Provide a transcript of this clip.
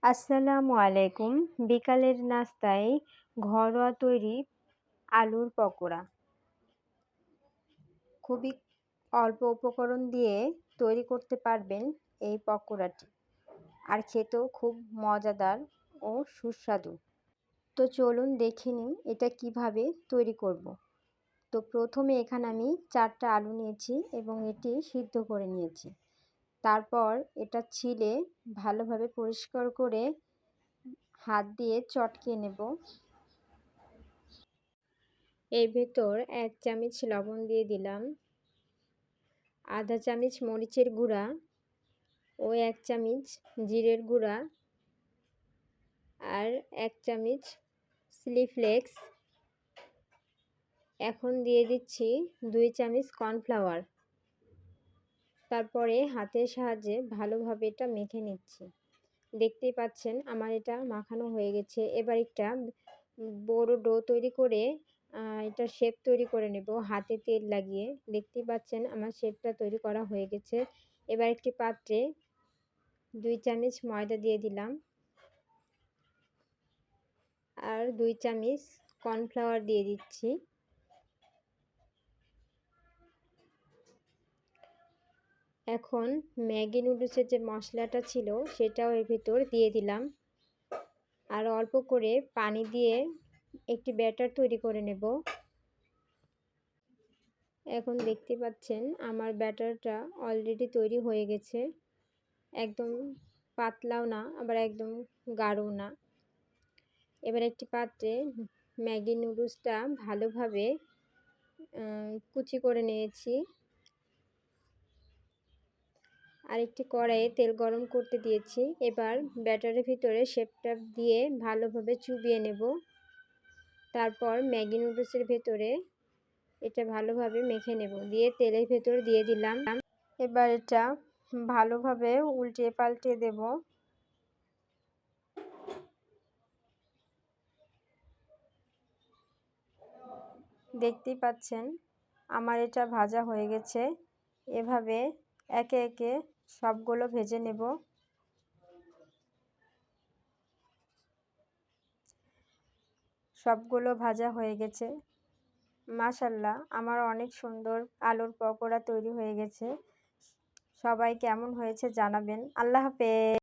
আসসালামু আলাইকুম। বিকালের নাস্তায় ঘরোয়া তৈরি আলুর পকোড়া। খুবই অল্প উপকরণ দিয়ে তৈরি করতে পারবেন এই পকোড়াটি, আর খেতেও খুব মজাদার ও সুস্বাদু। তো চলুন দেখে নিই এটা কিভাবে তৈরি করব। তো প্রথমে এখানে আমি 4টা আলু নিয়েছি এবং এটি সিদ্ধ করে নিয়েছি। তারপর এটা ছিলে ভালোভাবে পরিষ্কার করে হাত দিয়ে চটকে নেব। এর ভেতর 1 চামচ লবণ দিয়ে দিলাম, আধা চামচ মরিচের গুঁড়া ও 1 চামচ জিরের গুঁড়া, আর 1 চামচ চিলি ফ্লেক্স। এখন দিয়ে দিচ্ছি 2 চামচ কর্নফ্লাওয়ার। তারপরে হাতের সাহায্যে ভালোভাবে এটা মেখে নিচ্ছি। দেখতেই পাচ্ছেন আমার এটা মাখানো হয়ে গেছে। এবার একটা বড় ডো তৈরি করে এটা শেপ তৈরি করে নেব হাতে তেল লাগিয়ে। দেখতেই পাচ্ছেন আমার শেপটা তৈরি করা হয়ে গেছে। এবার একটি পাত্রে 2 চামচ ময়দা দিয়ে দিলাম আর 2 চামচ কর্নফ্লাওয়ার দিয়ে দিচ্ছি। এখন ম্যাগি নুডলসের যে মশলাটা ছিল সেটাও এর ভেতর দিয়ে দিলাম, আর অল্প করে পানি দিয়ে একটি ব্যাটার তৈরি করে নেব। এখন দেখতে পাচ্ছেন আমার ব্যাটারটা অলরেডি তৈরি হয়ে গেছে। একদম পাতলাও না আবার একদম গাঢ়ও না। এবার একটি পাত্রে ম্যাগি নুডলসটা ভালোভাবে কুচি করে নিয়েছি। আর একটি কড়াইয়ে তেল গরম করতে দিয়েছি। এবার ব্যাটারের ভিতরে শেপটা দিয়ে ভালোভাবে চুবিয়ে নেব। তারপর ম্যাগি নুডলসের ভেতরে এটা ভালোভাবে মেখে নেব, দিয়ে তেলের ভেতর দিয়ে দিলাম। এবার এটা ভালোভাবে উল্টে পাল্টে দেব। দেখতেই পাচ্ছেন আমার এটা ভাজা হয়ে গেছে। এভাবে একে একে সবগুলো ভেজে নেব। সবগুলো ভাজা হয়ে গেছে। মাশাআল্লাহ, আমার অনেক সুন্দর আলুর পকোড়া তৈরি হয়ে গেছে। সবাই কেমন হয়েছে জানাবেন। আল্লাহ হাফেজ।